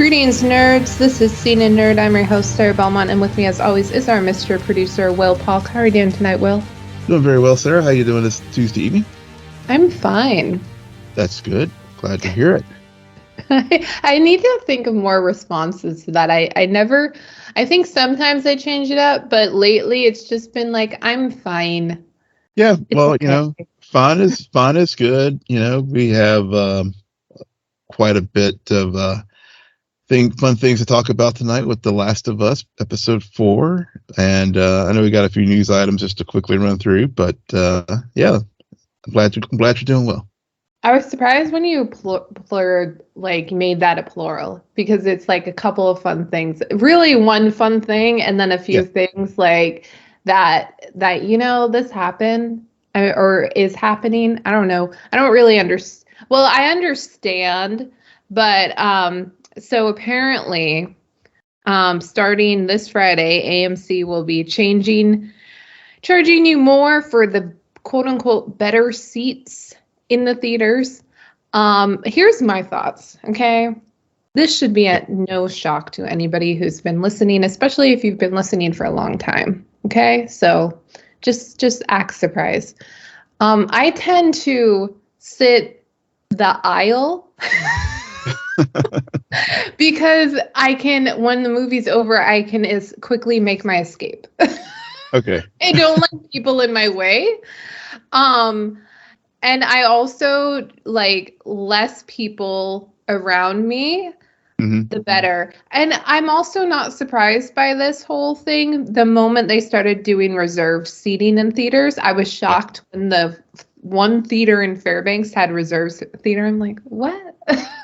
Greetings, nerds. This is CNN Nerd. I'm your host, Sarah Belmont, and with me, as always, is our Mr. Producer, Will Polk. How are you doing tonight, Will? Doing very well, Sarah. How are you doing this Tuesday evening? I'm fine. That's good. Glad to hear it. I need to think of more responses to that. I think sometimes I change it up, but lately it's just been like, I'm fine. Yeah, well, okay. Fun is good. We have quite a bit of fun things to talk about tonight with The Last of Us, episode 4. And I know we got a few news items just to quickly run through, but yeah, I'm glad you're doing well. I was surprised when you made that a plural, because it's like a couple of fun things, really one fun thing, and then a few things like that this happened or is happening. I don't know. I don't really understand. Well, I understand, but so apparently, starting this Friday, AMC will be charging you more for the quote unquote better seats in the theaters. Here's my thoughts, okay? This should be at no shock to anybody who's been listening, especially if you've been listening for a long time, okay? So just act surprised. I tend to sit the aisle because I can, when the movie's over, I can as quickly make my escape. Okay. I don't like people in my way. And I also like less people around me, the better. And I'm also not surprised by this whole thing. The moment they started doing reserved seating in theaters, I was shocked when the one theater in Fairbanks had reserved theater. I'm like, what?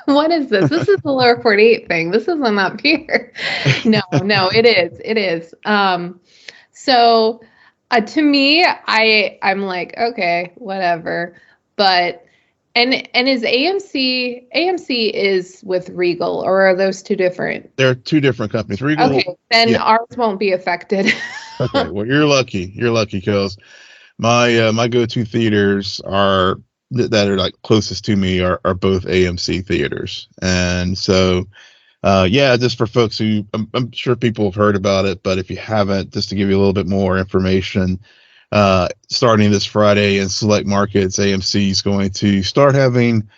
What is this? This is the lower 48 thing. This isn't up here. No, it is. So to me, I'm like, okay, whatever. But and is AMC is with Regal, or are those two different? They're two different companies. Regal. Okay, then ours won't be affected. Okay, well, you're lucky. You're lucky because my go-to theaters that are like closest to me are both AMC theaters, and so just for folks who I'm sure people have heard about it, but if you haven't, just to give you a little bit more information. Starting this Friday in select markets, AMC is going to start having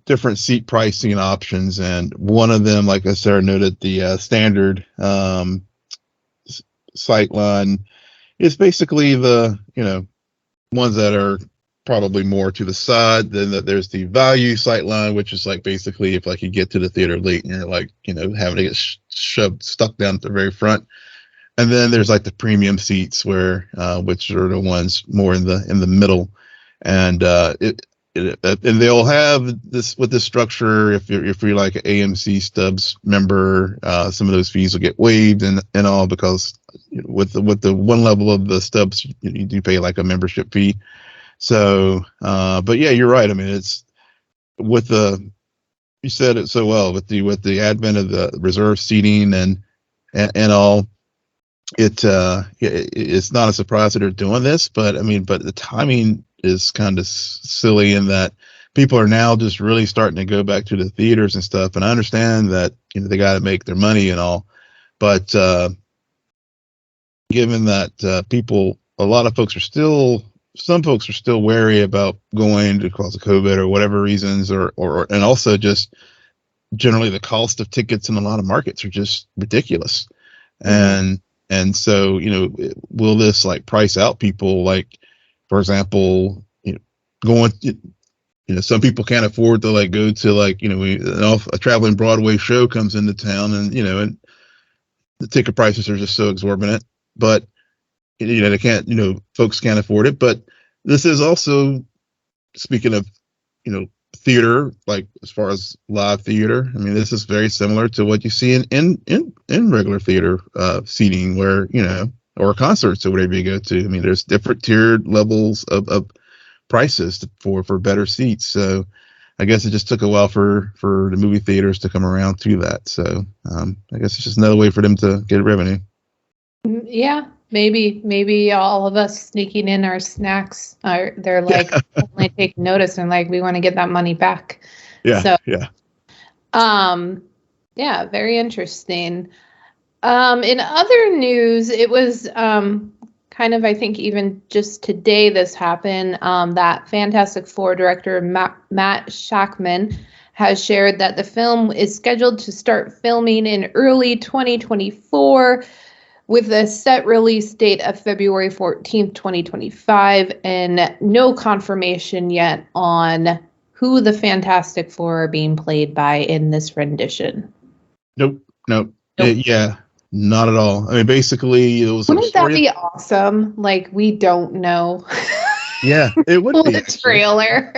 different seat pricing options, and one of them, like I Sarah noted, the standard sight line is basically the ones that are probably more to the side. Then there's the value sight line, which is like basically if like you get to the theater late and you're like having to get stuck down at the very front. And then there's like the premium seats where, which are the ones more in the middle, and and they'll have this with this structure. If you're like an AMC Stubs member, some of those fees will get waived and all, because with the one level of the Stubs, you do pay like a membership fee. So, but yeah, you're right. I mean, it's you said it so well with the advent of the reserve seating and all. It's not a surprise that they're doing this, but the timing is kind of silly in that people are now just really starting to go back to the theaters and stuff. And I understand that they got to make their money and all, but given that a lot of folks some folks are still wary about going because of COVID or whatever reasons, or and also just generally the cost of tickets in a lot of markets are just ridiculous. And so, will this like price out people? Like, for example, going, some people can't afford to like go to like, a traveling Broadway show comes into town, and, and the ticket prices are just so exorbitant, but, they can't, folks can't afford it. But this is also, speaking of, theater, like as far as live theater, this is very similar to what you see in regular theater seating, where or concerts or whatever you go to. There's different tiered levels of prices for better seats. So I guess it just took a while for the movie theaters to come around to that. So I guess it's just another way for them to get revenue. Yeah, maybe all of us sneaking in our snacks they're like only taking notice and like, we want to get that money back. Yeah. So, yeah. Yeah, very interesting. In other news, it was kind of, I think, even just today this happened, that Fantastic Four director Matt Shakman has shared that the film is scheduled to start filming in early 2024 with a set release date of February 14th, 2025, and no confirmation yet on who the Fantastic Four are being played by in this rendition. Nope. Yeah, not at all. I mean, basically, it was. Wouldn't that be awesome? Like, we don't know. Yeah, it would be. A trailer.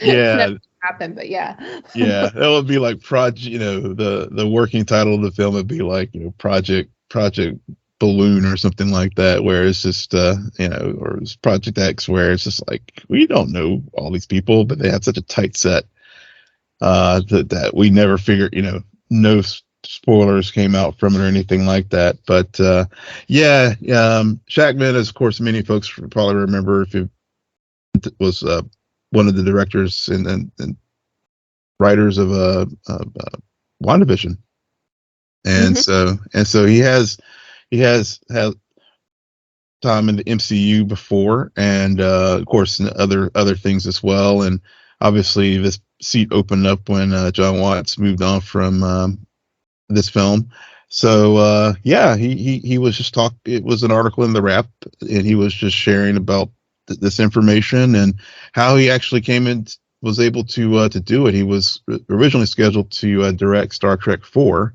Yeah. Happen, but yeah. Yeah, that would be like the working title of the film would be like, Project Balloon or something like that, where it's just or it's Project X, where it's just like, we don't know all these people, but they had such a tight set that we never figured, no spoilers came out from it or anything like that. But Shakman, as of course many folks probably remember, if it was one of the directors and writers of WandaVision, and so he has had time in the MCU before, and of course in other things as well. And obviously this seat opened up when John Watts moved on from this film. So he was just it was an article in the Wrap, and he was just sharing about this information and how he actually came in, was able to do it. He was originally scheduled to direct Star Trek 4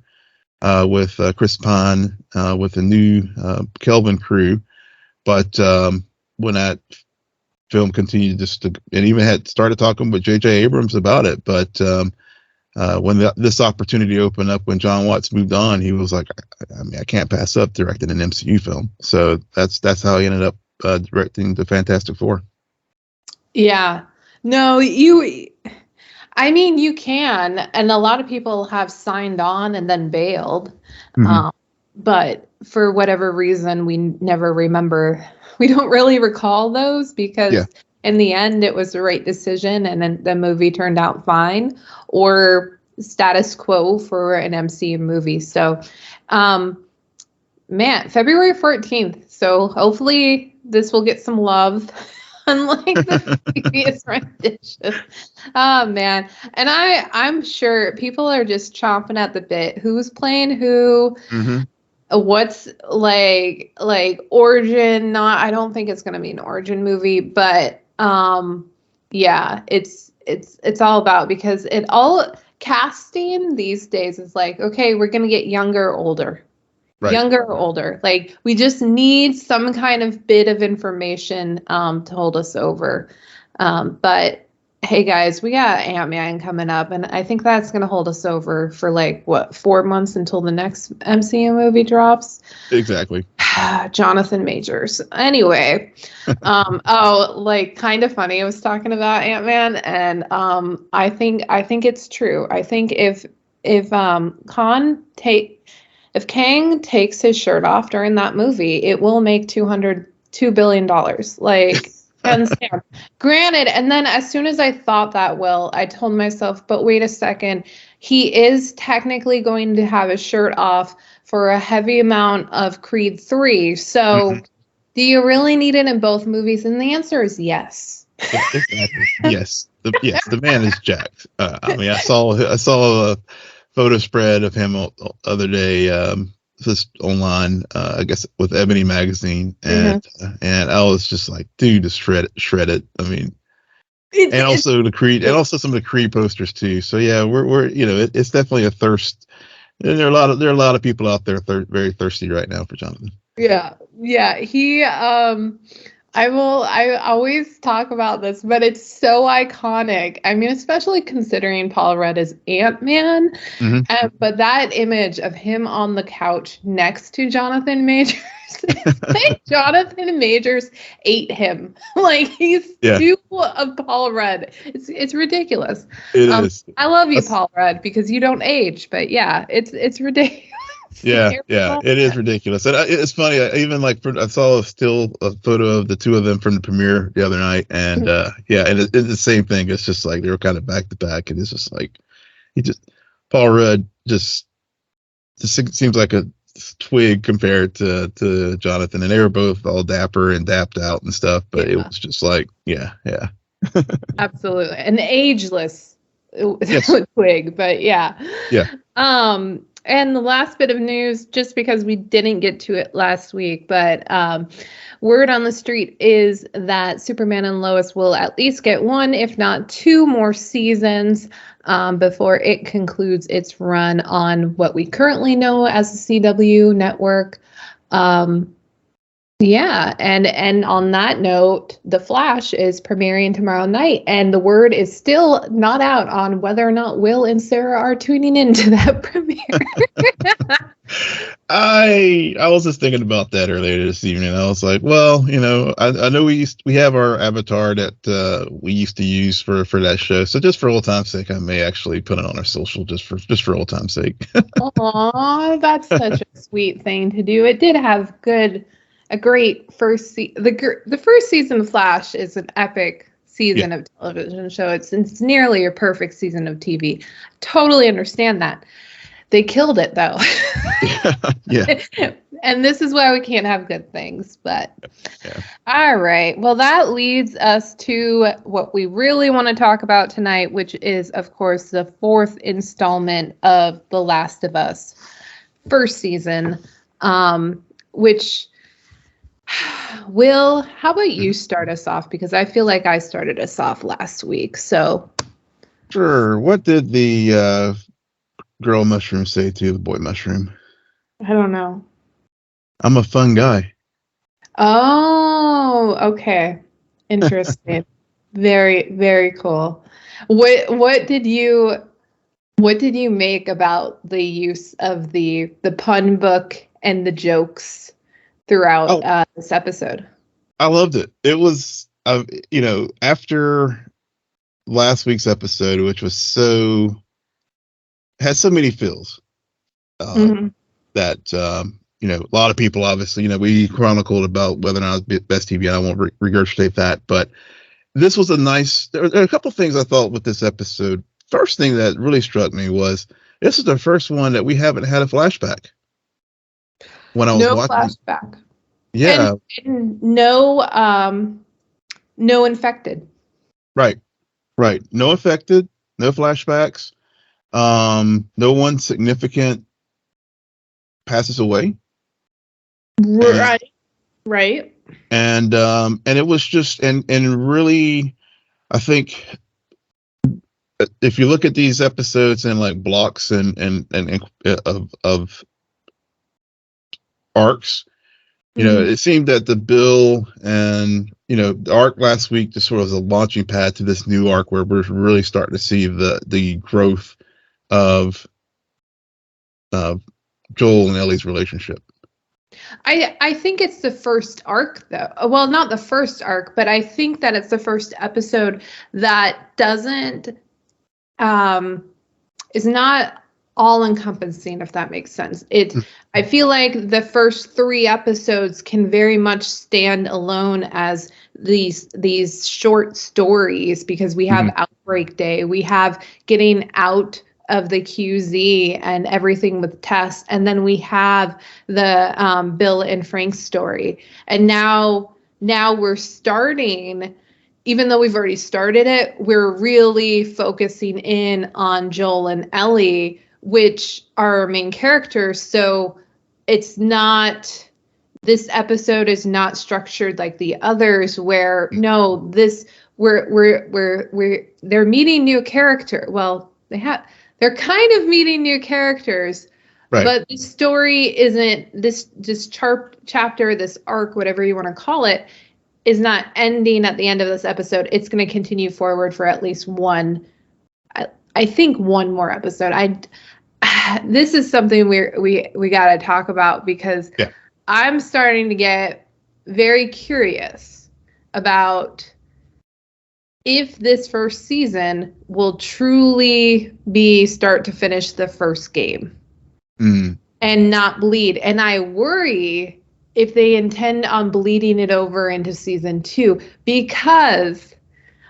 with Chris Pine with the new Kelvin crew, but when that film continued and even had started talking with J.J. Abrams about it, but when this opportunity opened up when John Watts moved on, he was like, I can't pass up directing an MCU film. So that's how he ended up directing the Fantastic Four. Yeah. No, I mean, you can, and a lot of people have signed on and then bailed. But for whatever reason, we never remember. We don't really recall those because in the end, it was the right decision, and then the movie turned out fine, or status quo for an MCU movie. So, February 14th. So hopefully this will get some love. Unlike the previous rendition. Oh man. And I'm sure people are just chomping at the bit. Who's playing who? What's like origin? I don't think it's gonna be an origin movie, but it's all about, because casting these days is like, okay, we're gonna get younger or older. Right. Younger or older. Like, we just need some kind of bit of information to hold us over. But hey guys, we got Ant-Man coming up, and I think that's going to hold us over for 4 months until the next MCU movie drops. Exactly. Jonathan Majors. Anyway, kind of funny. I was talking about Ant-Man, and I think it's true. I think if Kang takes his shirt off during that movie, it will make $2 billion. Like, hands down. Granted, and then as soon as I thought that, I told myself, but wait a second, he is technically going to have his shirt off for a heavy amount of Creed 3. So do you really need it in both movies? And the answer is yes. Yeah, exactly. Yes. The man is jacked. I mean, I saw a photo spread of him the other day, just online, I guess with Ebony magazine, and I was just like, dude, is shredded. I mean, and also the Creed, and also some of the Creed posters too. So yeah, we're it's definitely a thirst. There are a lot of people out there very thirsty right now for Jonathan. Yeah. He I always talk about this, but it's so iconic. I mean, especially considering Paul Rudd is Ant-Man. But that image of him on the couch next to Jonathan Majors, I think Jonathan Majors ate him. Like, he's too of Paul Rudd. It's ridiculous. It is. I love you, Paul Rudd, because you don't age. But yeah, it's ridiculous. Yeah, it is ridiculous. And it's funny. I saw a photo of the two of them from the premiere the other night, and and it's the same thing. It's just like they were kind of back to back, and it's just like, Paul Rudd just seems like a twig compared to Jonathan, and they were both all dapper and dapped out and stuff, but it was just like, yeah. Absolutely. An ageless Yes. twig, but yeah. Yeah. And the last bit of news, just because we didn't get to it last week, but word on the street is that Superman and Lois will at least get one, if not two more seasons before it concludes its run on what we currently know as the CW network. Yeah, and on that note, The Flash is premiering tomorrow night, and the word is still not out on whether or not Will and Sarah are tuning into that premiere. I was just thinking about that earlier this evening. I was like, well, I know we have our avatar that we used to use for that show. So just for old time's sake, I may actually put it on our social just for old time's sake. Aw, that's such a sweet thing to do. It did have a great first season. The first season of Flash is an epic season of television show. It's nearly a perfect season of TV. Totally understand that. They killed it though. Yeah. And this is why we can't have good things. But yeah. All right. Well, that leads us to what we really want to talk about tonight, which is, of course, the fourth installment of The Last of Us first season, which Will, how about you start us off? Because I feel like I started us off last week. So sure. What did the girl mushroom say to the boy mushroom? I don't know. I'm a fun guy. Oh, okay. Interesting. Very, very cool. What did you make about the use of the pun book and the jokes throughout this episode? I loved it. It was, after last week's episode, which was had so many feels that, a lot of people, obviously, we chronicled about whether or not it was best TV, and I won't regurgitate that, but this was there were a couple of things I thought with this episode. First thing that really struck me was this is the first one that we haven't had a flashback. When I was watching. Flashback. Yeah. And no infected. Right. No infected, no flashbacks. No one significant passes away. Right. And it was just and really, I think if you look at these episodes in like blocks and of arcs, it seemed that the Bill and the arc last week just sort of was a launching pad to this new arc where we're really starting to see the growth of Joel and Ellie's relationship. I think it's the first arc, though. Well, not the first arc, but I think that it's the first episode that doesn't is not all encompassing, if that makes sense. I feel like the first 3 episodes can very much stand alone as these short stories, because we have Outbreak Day, we have getting out of the QZ and everything with Tess, and then we have the Bill and Frank story, and now we're starting. Even though we've already started it, we're really focusing in on Joel and Ellie, which are our main characters. So it's not, this episode is not structured like the others where they're meeting new character. Well, they're kind of meeting new characters, right, but the story isn't this chapter, this arc, whatever you want to call it, is not ending at the end of this episode. It's going to continue forward for at least one more episode. This is something we got to talk about, because I'm starting to get very curious about if this first season will truly be start to finish the first game and not bleed. And I worry if they intend on bleeding it over into season 2, because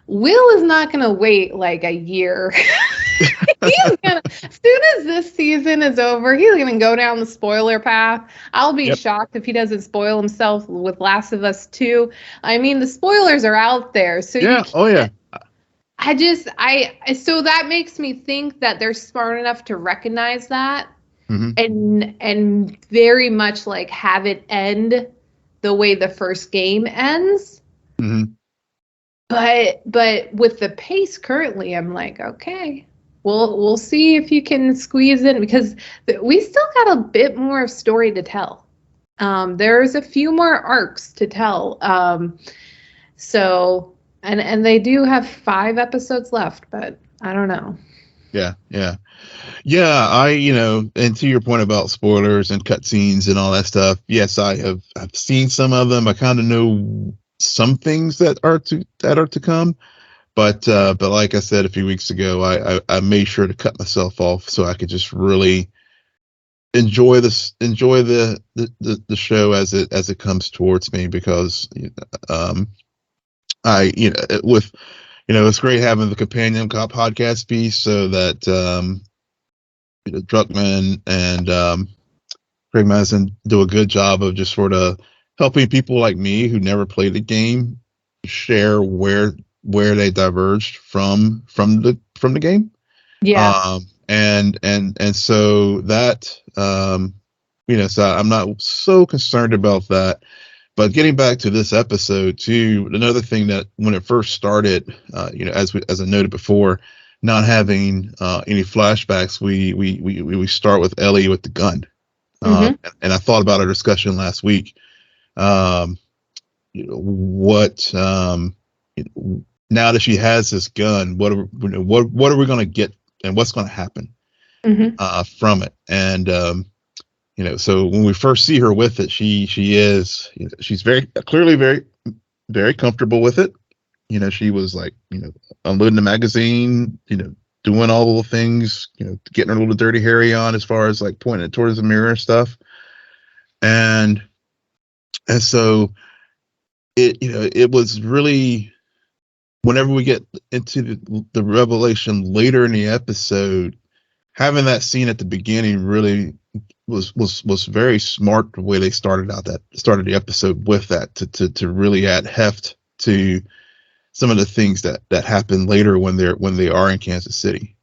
Will is not going to wait like a year As soon as this season is over, he's gonna go down the spoiler path. I'll be shocked if he doesn't spoil himself with Last of Us 2. I mean, the spoilers are out there, so yeah. So that makes me think that they're smart enough to recognize that, and very much like have it end the way the first game ends. But with the pace currently, I'm like, okay, we'll see if you can squeeze in, because we still got a bit more of story to tell. There's a few more arcs to tell. So they do have 5 episodes left, but I don't know. Yeah. And to your point about spoilers and cutscenes and all that stuff, yes, I've seen some of them. I kind of know some things that are to come, but like I said a few weeks ago, I made sure to cut myself off so I could just really enjoy the show as it comes towards me, because it's great having the companion podcast piece, so that Druckmann and Craig Mazin do a good job of just sort of helping people like me who never played the game share where they diverged from the game. Yeah. And so that so I'm not so concerned about that. But getting back to this episode too, another thing that when it first started, as I noted before, not having any flashbacks, we start with Ellie with the gun. And I thought about our discussion last week. Now that she has this gun, what are we going to get, and what's going to happen from it? And so when we first see her with it, she's very clearly very comfortable with it. She was like, unloading the magazine, doing all the things, getting her little dirty Harry on, as far as like pointing it towards the mirror and stuff. And so it was really, whenever we get into the revelation later in the episode, having that scene at the beginning really was very smart, the way they started the episode with that, to really add heft to some of the things that happen later when they are in Kansas City.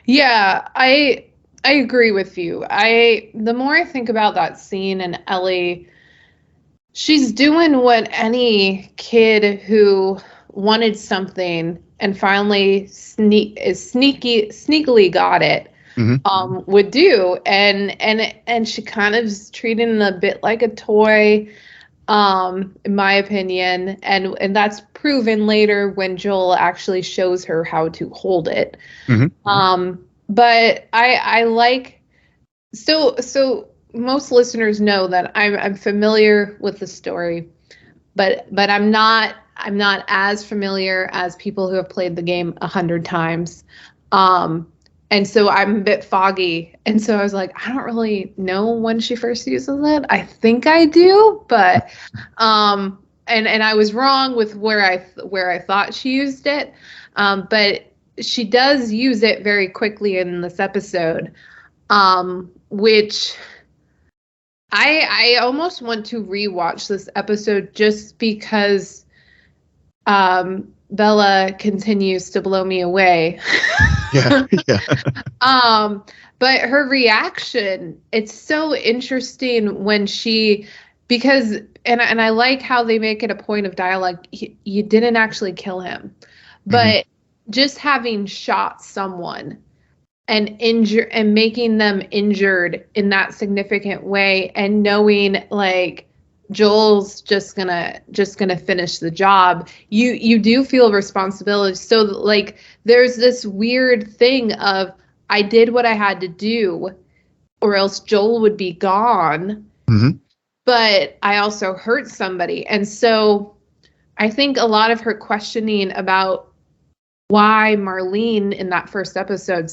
Yeah, I agree with you. The more I think about that scene and Ellie, she's doing what any kid who wanted something and finally sneakily got it would do, and she kind of is treating it a bit like a toy, in my opinion, and that's proven later when Joel actually shows her how to hold it. But I like, so most listeners know that I'm familiar with the story, but I'm not as familiar as people who have played the game 100 times. And so I'm a bit foggy. And so I was like, I don't really know when she first uses it. I think I do, but and I was wrong with where I thought she used it. But she does use it very quickly in this episode, which I almost want to rewatch this episode just because Bella continues to blow me away. Yeah. But her reaction, it's so interesting when because I like how they make it a point of dialogue. You didn't actually kill him, but just having shot someone and making them injured in that significant way, and knowing like Joel's just gonna finish the job, you do feel responsibility. So like there's this weird thing of, I did what I had to do or else Joel would be gone, but I also hurt somebody. And so I think a lot of her questioning about why Marlene in that first episode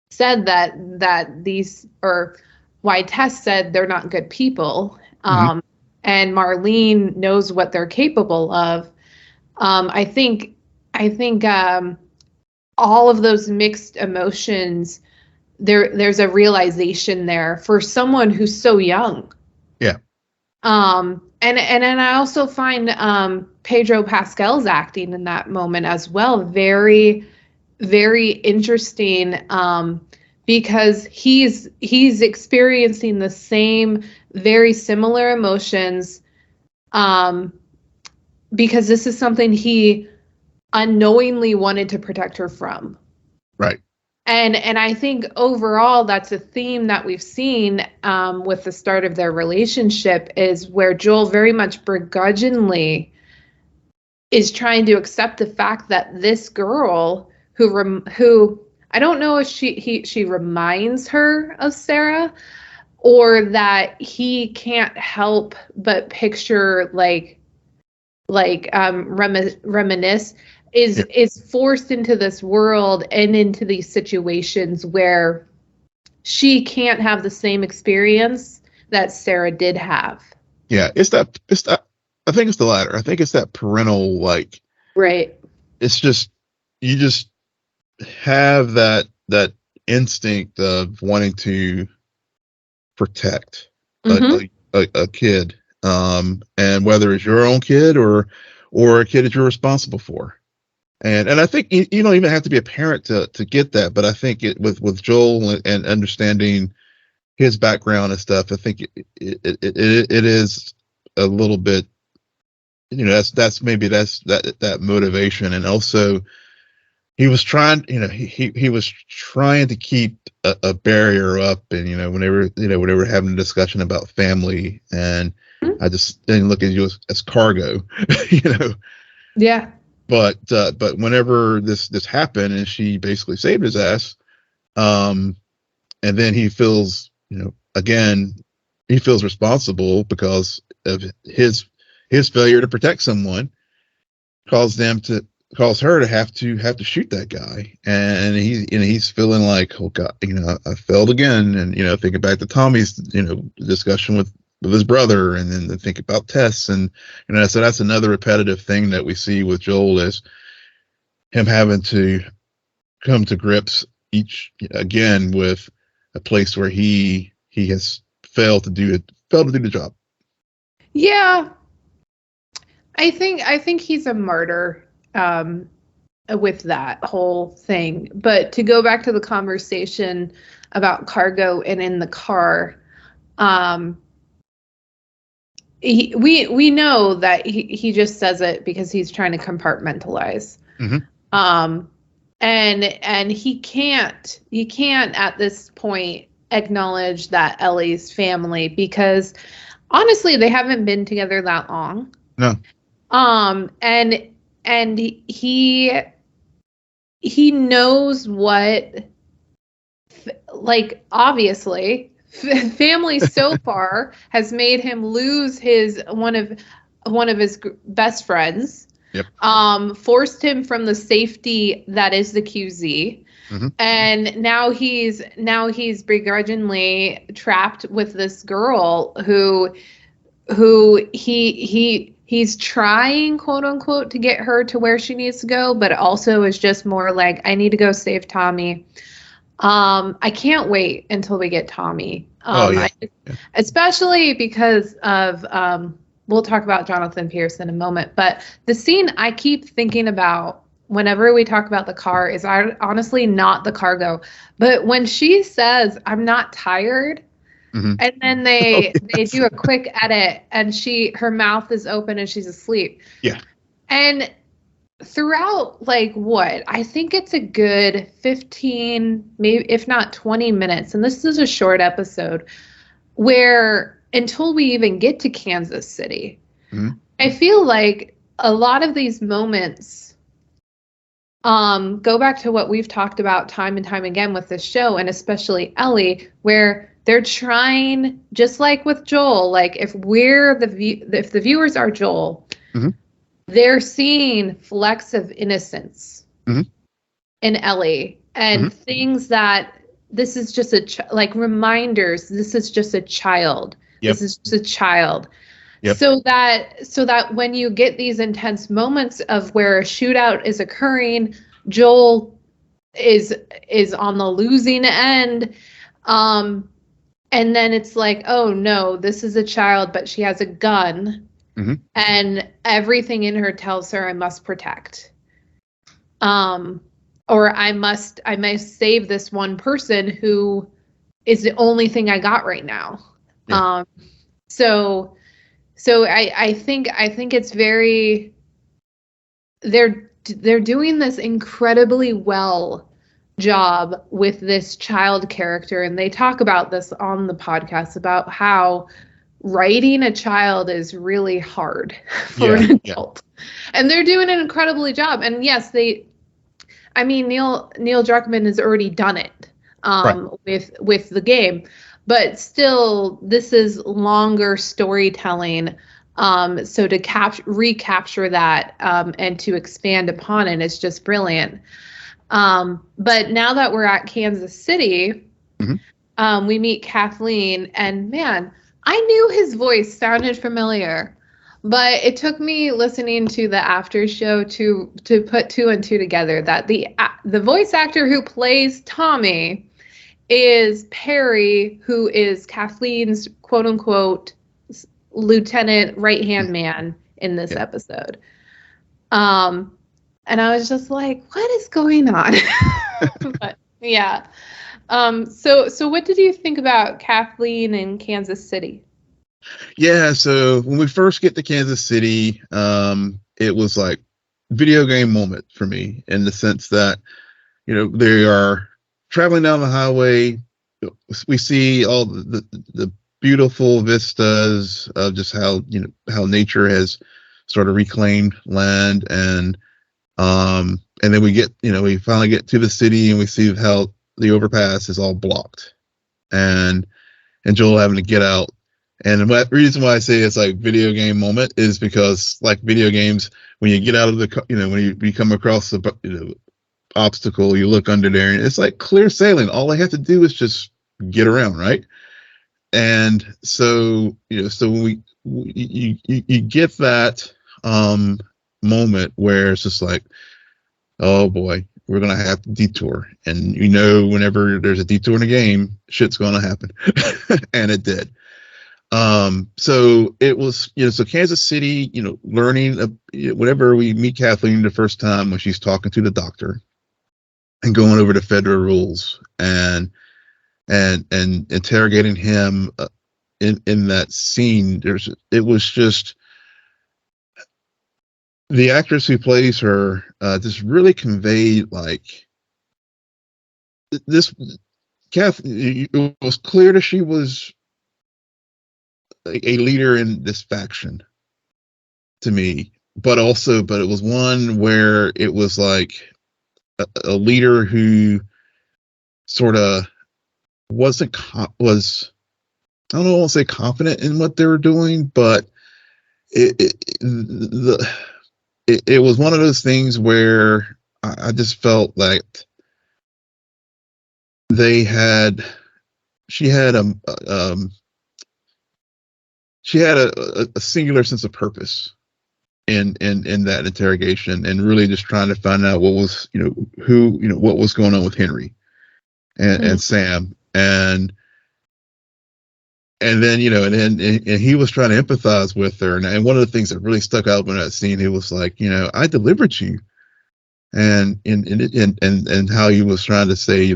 said that these, or why Tess said they're not good people, and Marlene knows what they're capable of. I think all of those mixed emotions, there's a realization there for someone who's so young. Yeah. And I also find Pedro Pascal's acting in that moment as well very, very interesting, because he's experiencing the same very similar emotions, because this is something he unknowingly wanted to protect her from. Right. And I think overall that's a theme that we've seen with the start of their relationship, is where Joel very much begrudgingly is trying to accept the fact that this girl who I don't know if she reminds her of Sarah, or that he can't help but picture reminisce, is forced into this world and into these situations where she can't have the same experience that Sarah did have. Yeah, it's that I think it's the latter. I think it's that parental, like, right. It's just, you just have that instinct of wanting to protect a kid, and whether it's your own kid or a kid that you're responsible for. And I think you don't even have to be a parent to get that, but I think with Joel and understanding his background and stuff, I think it is a little bit, that's that motivation. And also he was trying, he was trying to keep a barrier up, and whenever they were having a discussion about family, and I just didn't look at you as cargo, Yeah. But whenever this happened and she basically saved his ass, and then he feels, again, he feels responsible because of his failure to protect someone, caused her to have to shoot that guy, and he's feeling like, oh God, I failed again, and thinking back to Tommy's discussion with his brother, and then think about Tess, and so that's another repetitive thing that we see with Joel, is him having to come to grips again with a place where he has failed to do the job. Yeah, I think he's a martyr with that whole thing. But to go back to the conversation about cargo and in the car, we know that he just says it because he's trying to compartmentalize. Mm-hmm. And he can't at this point acknowledge that Ellie's family, because honestly they haven't been together that long. No. And he knows what, like, obviously family so far has made him lose one of his best friends. Yep. Forced him from the safety that is the QZ. Mm-hmm. And now he's begrudgingly trapped with this girl who he's trying, quote unquote, to get her to where she needs to go, but also is just more like, I need to go save Tommy. I can't wait until we get Tommy. Especially because of, we'll talk about Jonathan Pierce in a moment, but the scene I keep thinking about whenever we talk about the car is honestly not the cargo, but when she says, I'm not tired, mm-hmm. and then they do a quick edit and her mouth is open and she's asleep. Yeah. And throughout, like, what, I think it's a good 15, maybe if not 20 minutes, and this is a short episode, where until we even get to Kansas City, mm-hmm. I feel like a lot of these moments go back to what we've talked about time and time again with this show, and especially Ellie, where they're trying, just like with Joel, like if the viewers are Joel, mm-hmm. they're seeing flecks of innocence mm-hmm. in Ellie, and mm-hmm. things that this is just like reminders. This is just a child. Yep. This is just a child. Yep. So that when you get these intense moments of where a shootout is occurring, Joel is on the losing end, and then it's like, oh no, this is a child, but she has a gun, and everything in her tells her I must protect, or I must save this one person who is the only thing I got right now. Yeah. So I think it's very, they're doing this incredibly well job with this child character, and they talk about this on the podcast about how writing a child is really hard for an adult. And they're doing an incredibly job. And yes, Neil Druckmann has already done it with the game, but still this is longer storytelling. So to recapture that and to expand upon it is just brilliant. But now that we're at Kansas City, we meet Kathleen, and man, I knew his voice sounded familiar, but it took me listening to the after show to put two and two together that the voice actor who plays Tommy is Perry, who is Kathleen's quote unquote lieutenant right-hand man in this episode. And I was just like, what is going on? But yeah. So what did you think about Kathleen in Kansas City? Yeah, so when we first get to Kansas City, it was like video game moment for me, in the sense that, they are traveling down the highway. We see all the beautiful vistas of just how nature has sort of reclaimed land, and then we finally get to the city, and we see how the overpass is all blocked, and Joel having to get out. And the reason why I say it's like video game moment is because, like video games, when you get out of the, when you come across the obstacle, you look under there, and it's like clear sailing. All they have to do is just get around, right? And so, so when you get that moment where it's just like, oh boy, we're going to have to detour. And whenever there's a detour in a game, shit's going to happen. And it did. So it was, so Kansas City, learning, whenever we meet Kathleen the first time when she's talking to the doctor and going over the federal rules and interrogating him in that scene, it was just, the actress who plays her just really conveyed like this. It was clear that she was a leader in this faction to me, but it was one where it was like a leader who sort of was I don't want to say confident in what they were doing, but it was one of those things where I just felt like she had a singular sense of purpose in that interrogation, and really just trying to find out what was, what was going on with Henry and Sam, and then, and he was trying to empathize with her. And one of the things that really stuck out in that scene, he was like, I delivered you. And how he was trying to say,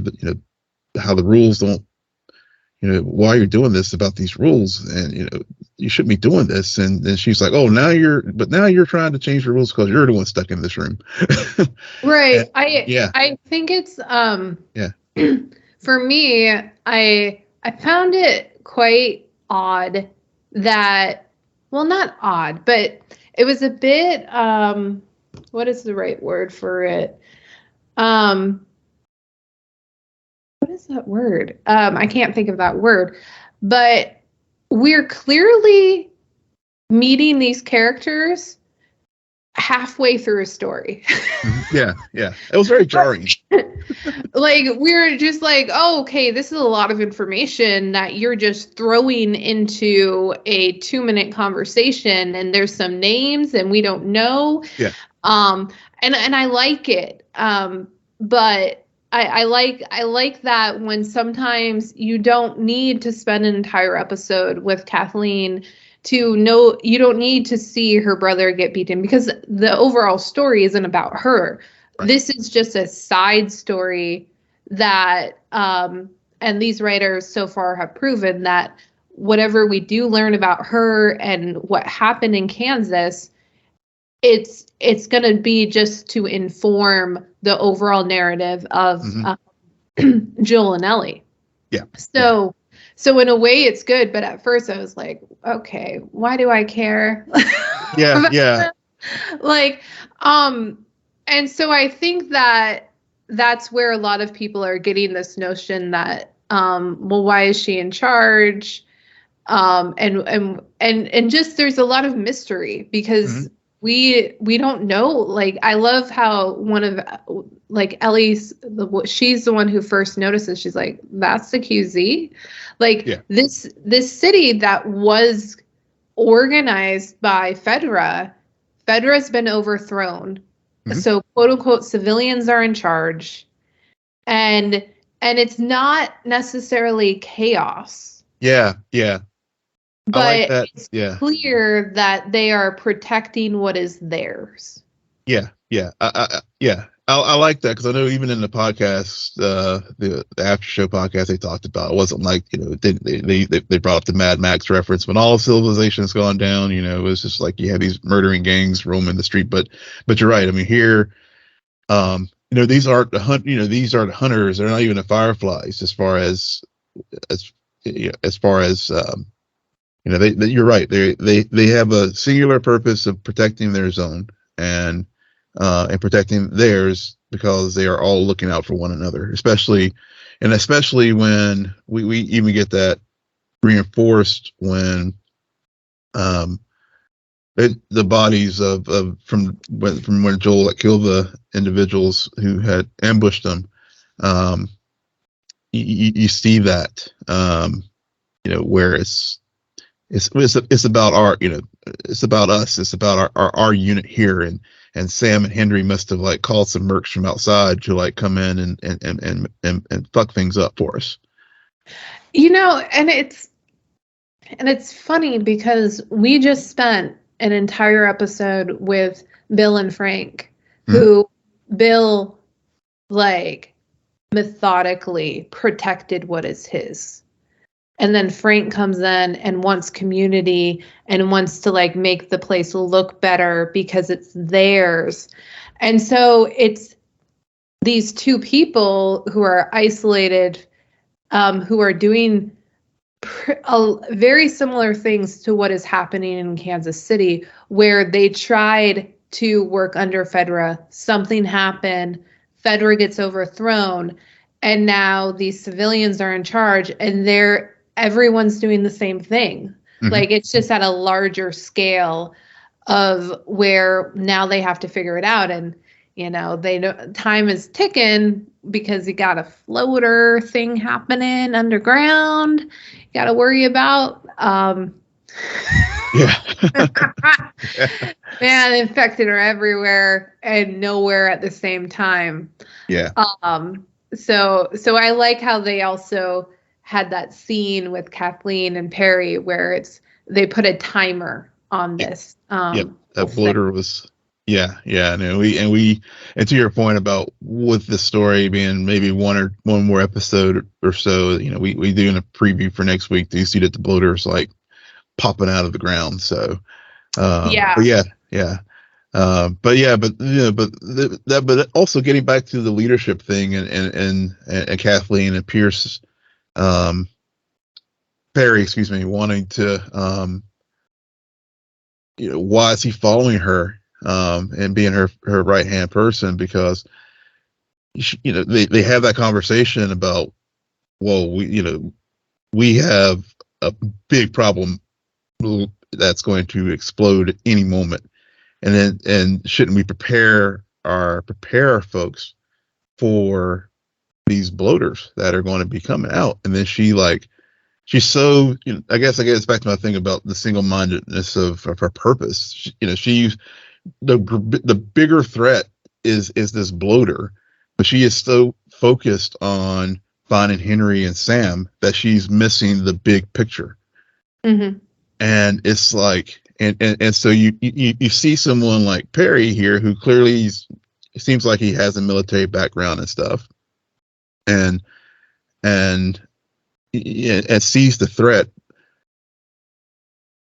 how the rules don't, why you're doing this about these rules, and, you shouldn't be doing this. And then she's like, oh, now you're trying to change the rules because you're the one stuck in this room. Right. And, I think it's, for me, I found it quite odd that, well, not odd, but it was a bit, what is the right word for it? What is that word? I can't think of that word, but we're clearly meeting these characters halfway through a story. Yeah. It was very jarring. Like, we're just like, oh, okay, this is a lot of information that you're just throwing into a 2-minute conversation, and there's some names and we don't know. Yeah. And I like it. But I like that when sometimes you don't need to spend an entire episode with Kathleen to know, you don't need to see her brother get beaten, because the overall story isn't about her. Right. This is just a side story that, and these writers so far have proven that whatever we do learn about her and what happened in Kansas, it's going to be just to inform the overall narrative of Joel and Ellie. Yeah. So in a way it's good, but at first I was like, okay, why do I care? Yeah. Like, and so I think that that's where a lot of people are getting this notion that, well, why is she in charge? And just, there's a lot of mystery, because we don't know. Like, I love how one of, like, Ellie's, she's the one who first notices. She's like, that's the QZ. Like, this city that was organized by Fedra's been overthrown. So, quote unquote, civilians are in charge, and it's not necessarily chaos. Yeah. But I like that. It's clear that they are protecting what is theirs. Yeah. I like that, because I know even in the podcast, the after show podcast, they talked about, it wasn't like, they brought up the Mad Max reference when all civilization's gone down. It was just like you have these murdering gangs roaming the street. But you're right. I mean, here, these aren't the hunters. They're not even the fireflies as far as you're right. They have a singular purpose of protecting their zone and protecting theirs, because they are all looking out for one another, especially when we even get that reinforced when the bodies from when Joel killed the individuals who had ambushed them. You see that, where it's about our, it's about us. It's about our unit here, and Sam and Henry must have like called some mercs from outside to like come in and fuck things up for us. And it's funny, because we just spent an entire episode with Bill and Frank, who Bill like methodically protected what is his. And then Frank comes in and wants community and wants to like make the place look better because it's theirs. And so it's these two people who are isolated, who are doing very similar things to what is happening in Kansas City, where they tried to work under Fedra. Something happened. Fedra gets overthrown. And now these civilians are in charge, and everyone's doing the same thing. Like, it's just at a larger scale of where now they have to figure it out. And, they know time is ticking, because you got a floater thing happening underground. You got to worry about, man, infected are everywhere and nowhere at the same time. Yeah. So I like how they also had that scene with Kathleen and Perry where they put a timer on this. That bloater was, no, and to your point about with the story being maybe one more episode or so, we do in a preview for next week, do you see that the bloater is like popping out of the ground. So, but also getting back to the leadership thing and Kathleen and Pierce, Perry, wanting to, why is he following her, and being her right hand person? Because, they have that conversation about, well, we have a big problem that's going to explode at any moment. and shouldn't we prepare our folks for these bloaters that are going to be coming out? And then she's so, I guess back to my thing about the single-mindedness of her purpose. She's the bigger threat is this bloater, but she is so focused on finding Henry and Sam that she's missing the big picture. Mm-hmm. And it's like, and so you see someone like Perry here, who clearly seems like he has a military background and stuff, and sees the threat.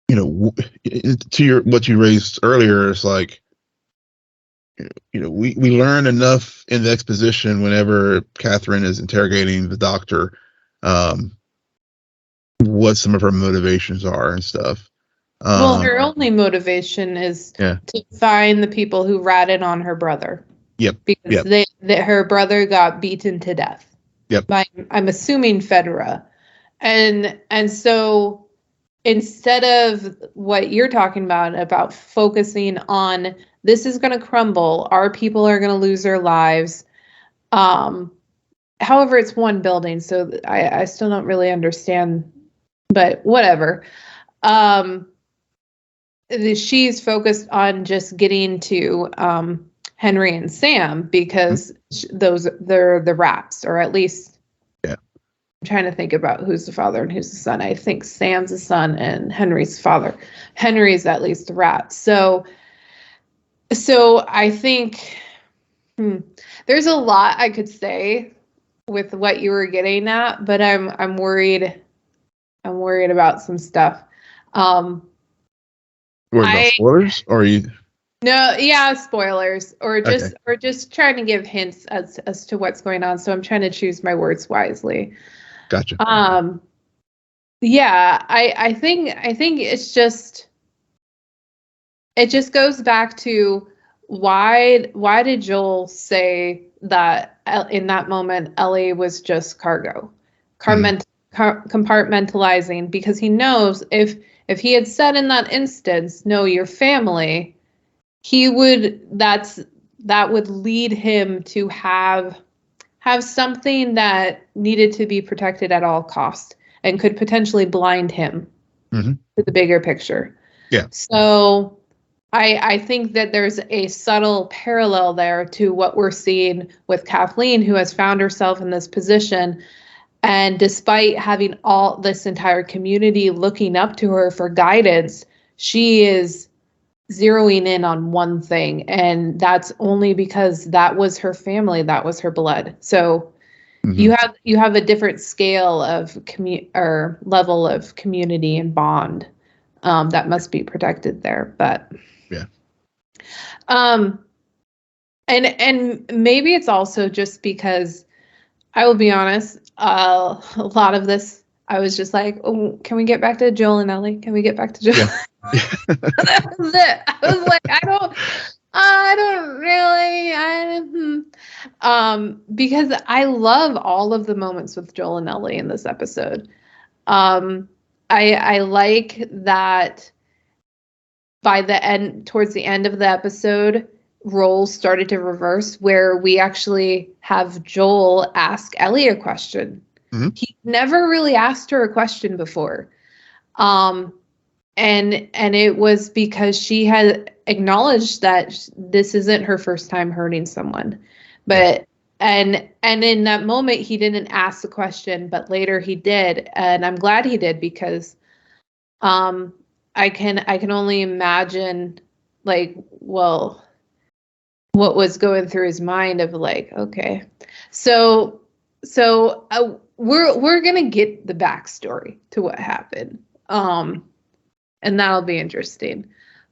To what you raised earlier, it's like, we learn enough in the exposition whenever Catherine is interrogating the doctor, what some of her motivations are and stuff. Well, her only motivation is to find the people who ratted on her brother. Yep. Because her brother got beaten to death. Yep. By, I'm assuming, Fedra. And so instead of what you're talking about focusing on this is going to crumble, our people are going to lose their lives. However, it's one building, so I still don't really understand, but whatever. She's focused on just getting to Henry and Sam because they're the rats, or at least I'm trying to think about who's the father and who's the son. I think Sam's the son and Henry's father. Henry's at least the rat. So I think there's a lot I could say with what you were getting at, but I'm worried. I'm worried about some stuff. Worried about spoilers, or are you? No, yeah, spoilers, or just trying to give hints as to what's going on. So I'm trying to choose my words wisely. Gotcha. Yeah, I think it's just, it just goes back to why did Joel say that in that moment Ellie was just cargo, compartmentalizing, because he knows if he had said in that instance, no, your family, that would lead him to have something that needed to be protected at all costs and could potentially blind him to the bigger picture. Yeah. So I think that there's a subtle parallel there to what we're seeing with Kathleen, who has found herself in this position. And despite having all this entire community looking up to her for guidance, she is zeroing in on one thing. And that's only because that was her family. That was her blood. So you have a different scale of or level of community and bond that must be protected there. But and maybe it's also just because, I will be honest, a lot of this, I was just like, oh, can we get back to Joel and Ellie? Can we get back to Joel? Yeah. That was it. I was like, I don't really, because I love all of the moments with Joel and Ellie in this episode. I like that by the end, towards the end of the episode, roles started to reverse, where we actually have Joel ask Ellie a question. He never really asked her a question before. And it was because she had acknowledged that this isn't her first time hurting someone. But and in that moment he didn't ask the question, but later he did, and I'm glad he did, because I can only imagine, like, well, what was going through his mind of like, okay, so we're gonna get the backstory to what happened, and that'll be interesting.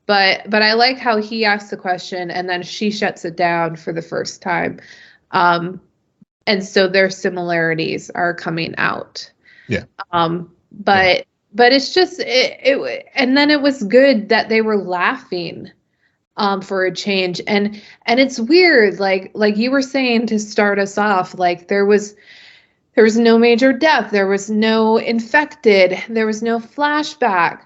But I like how he asked the question and then she shuts it down for the first time, and so their similarities are coming out. Yeah. But it's just it and then it was good that they were laughing for a change. And it's weird, like you were saying to start us off, like there was no major death, there was no infected, there was no flashback.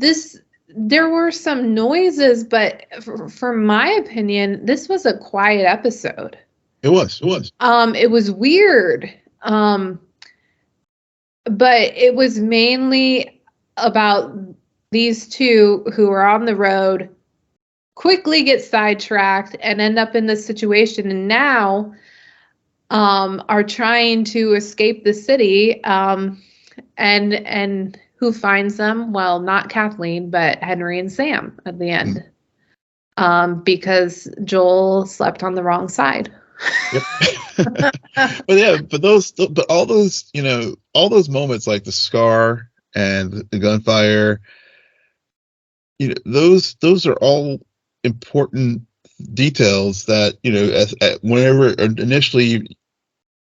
This there were some noises, but for my opinion, this was a quiet episode. It was. It was weird. But it was mainly about these two who are on the road, quickly get sidetracked and end up in this situation, and now are trying to escape the city. And who finds them? Well, not Kathleen, but Henry and Sam at the end. Because Joel slept on the wrong side. Yep. but all those, all those moments like the scar and the gunfire, those are all important details that, whenever initially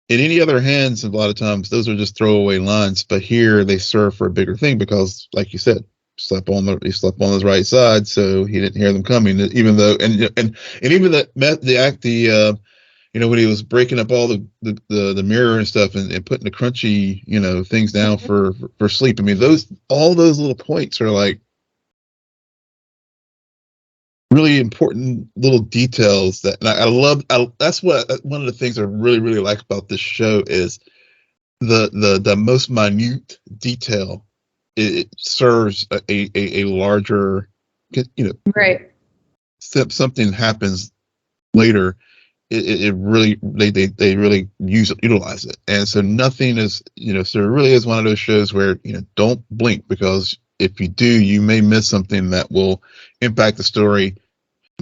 in any other hands, a lot of times those are just throwaway lines, but here they serve for a bigger thing because, like you said, he slept on his right side, so he didn't hear them coming. Even though, and even when he was breaking up all the mirror and stuff and putting the crunchy, things down for sleep. I mean, all those little points are like really important little details that, and I love. That's one of the things I really, really like about this show is the most minute detail. It serves a larger, right. Something happens later. It really they really utilize it, and so nothing is so it really is one of those shows where don't blink, because if you do, you may miss something that will impact the story.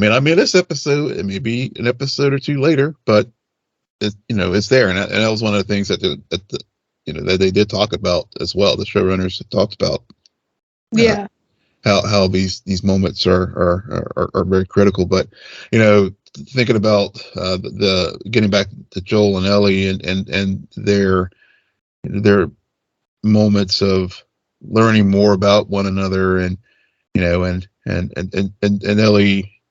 I mean this episode, it may be an episode or two later, but it's there, and that was one of the things that that they did talk about as well. The showrunners have talked about how these moments are very critical, but thinking about the getting back to Joel and Ellie and their moments of learning more about one another, and and Ellie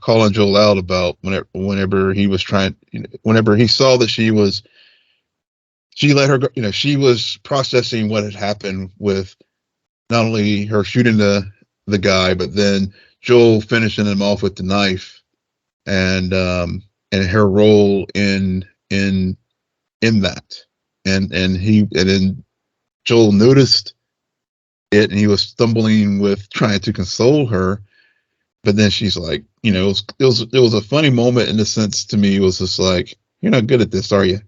calling Joel out about whenever he was trying, whenever he saw that she let her go, she was processing what had happened with not only her shooting the guy, but then Joel finishing him off with the knife, and her role in that, and then Joel noticed it, and he was stumbling with trying to console her, but then she's like, it was a funny moment in the sense, to me, it was just like, you're not good at this, are you?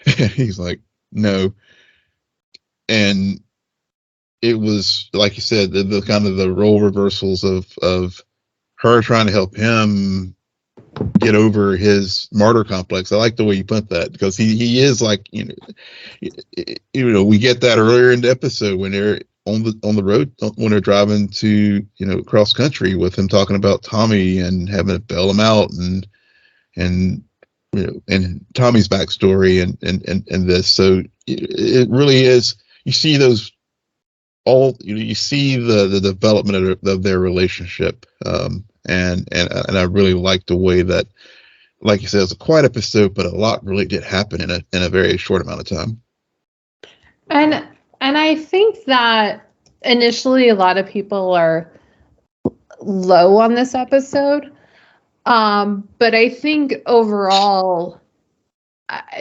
And he's like, no. And it was, like you said, the kind of the role reversals of her trying to help him get over his martyr complex. I like the way you put that, because he is like, we get that earlier in the episode when they're on the road, when they're driving to cross country, with him talking about Tommy and having to bail him out, and Tommy's backstory and this. So it really is, you see those all, you see the development of their relationship, and I really like the way that, like you said, it's a quiet episode, but a lot really did happen in a very short amount of time. And I think that initially a lot of people are low on this episode, but I think overall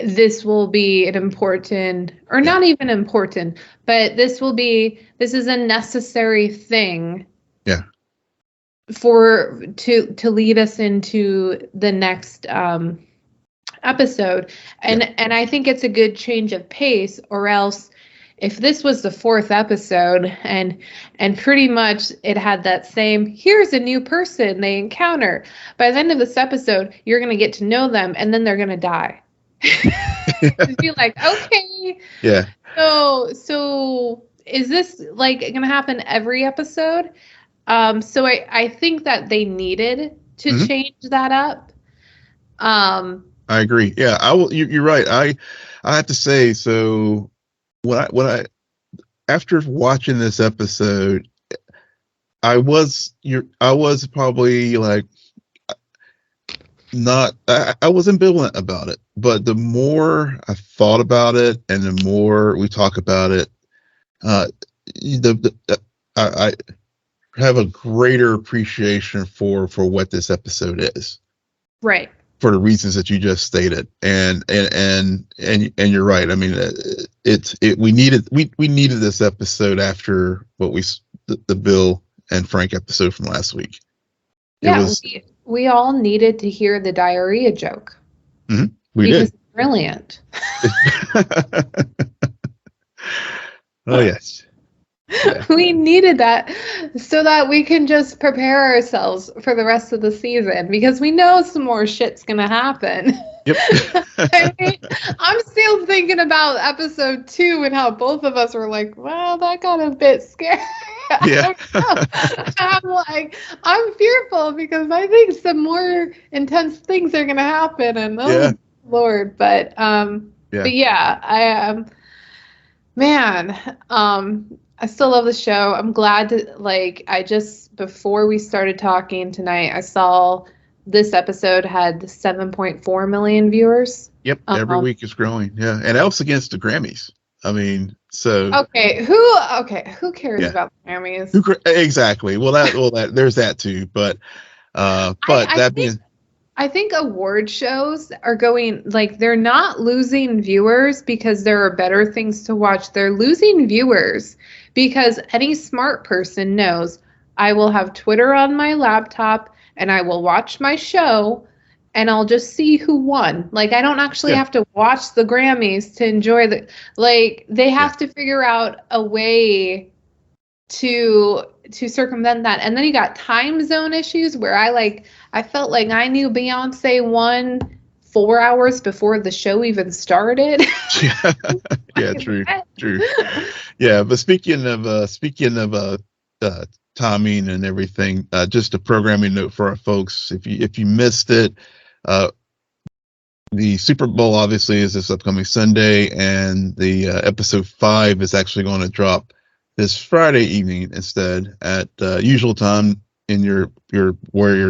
this will be an important, or not even important, but this is a necessary thing. Yeah. To lead us into the next episode, and I think it's a good change of pace, or else if this was the fourth episode and pretty much it had that same, here's a new person they encounter, by the end of this episode you're going to get to know them and then they're going to die. To be like, okay, yeah, so is this like going to happen every episode? So I think that they needed to change that up. I agree. Yeah, I will. You're right. I have to say, so when I after watching this episode, I was probably like not. I was ambivalent about it, but the more I thought about it, and the more we talk about it, have a greater appreciation for what this episode is. Right. For the reasons that you just stated, and you're right. I mean, we needed this episode after the Bill and Frank episode from last week. We all needed to hear the diarrhea joke. Mm-hmm. Because it's brilliant. Oh yes. Yeah. We needed that so that we can just prepare ourselves for the rest of the season, because we know some more shit's gonna happen. Yep. I mean, I'm still thinking about episode 2 and how both of us were like, well, that got a bit scary. Yeah. I'm fearful because I think some more intense things are gonna happen, and Lord, but yeah, I am. I still love the show. I'm glad to, before we started talking tonight, I saw this episode had 7.4 million viewers. Yep. Every week is growing. Yeah. And that was against the Grammys. I mean, so. Who cares about the Grammys? Exactly. Well, there's that too. But I think award shows are going, they're not losing viewers because there are better things to watch. They're losing viewers because any smart person knows I will have Twitter on my laptop and I will watch my show and I'll just see who won. I don't actually have to watch the Grammys to enjoy they have to figure out a way to circumvent that. And then you got time zone issues where I felt like I knew Beyonce won 4 hours before the show even started. Yeah, true. Yeah, but speaking of timing and everything, just a programming note for our folks. If you missed it, the Super Bowl obviously is this upcoming Sunday, and the episode 5 is actually going to drop this Friday evening instead at usual time in your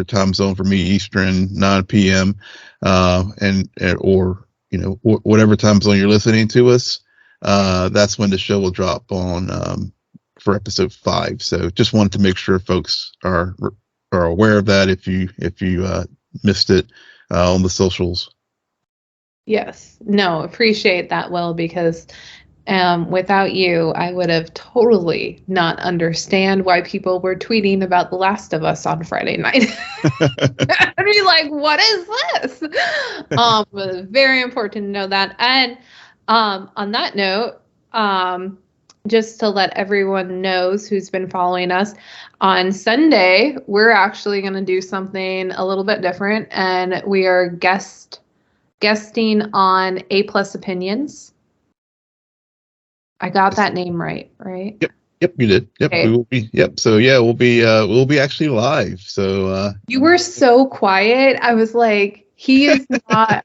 time zone. For me, Eastern, 9 p.m. Or whatever time zone you're listening to us. That's when the show will drop on for episode 5. So just wanted to make sure folks are aware of that if you missed it on the socials. Yes. No, appreciate that, Will, because without you, I would have totally not understand why people were tweeting about The Last of Us on Friday night. I'd be like, what is this? Very important to know that. And on that note, just to let everyone knows who's been following us, on Sunday, we're actually going to do something a little bit different, and we are guesting on A+ Opinions. I got that name right? Yep, you did. Yep, okay. We will be. Yep. So yeah, we'll be actually live. So you were so quiet. I was like, he is not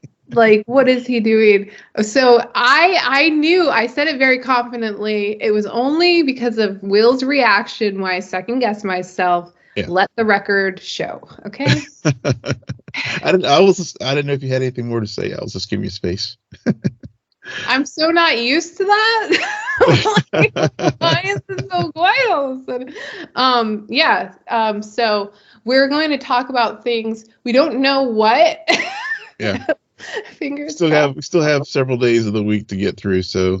what is he doing? So I knew, I said it very confidently. It was only because of Will's reaction why I second guessed myself. Yeah. Let the record show. Okay. I didn't know if you had anything more to say. I was just giving you space. I'm so not used to that. Why is this so quiet all of a sudden? So we're going to talk about things we don't know what. Yeah. Fingers. We still have several days of the week to get through. So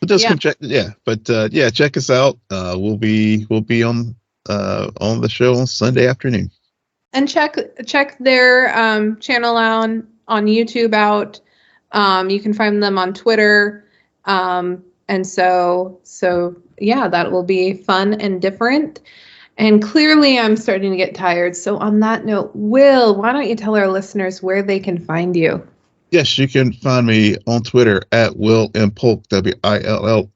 just check. Yeah. But check us out. We'll be on the show on Sunday afternoon. And check their channel on YouTube out. You can find them on Twitter. And so that will be fun and different. And clearly I'm starting to get tired. So on that note, Will, why don't you tell our listeners where they can find you? Yes, you can find me on Twitter at Will M. Polk, WILLMPOLK.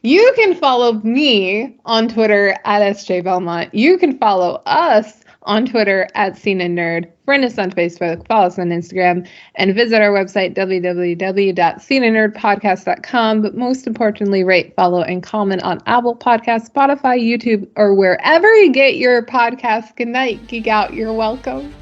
You can follow me on Twitter at SJ Belmont. You can follow us on Twitter at SNN Nerd. Friend us on Facebook, follow us on Instagram, and visit our website, www.cnnerdpodcast.com. But most importantly, rate, follow, and comment on Apple Podcasts, Spotify, YouTube, or wherever you get your podcasts. Good night, geek out. You're welcome.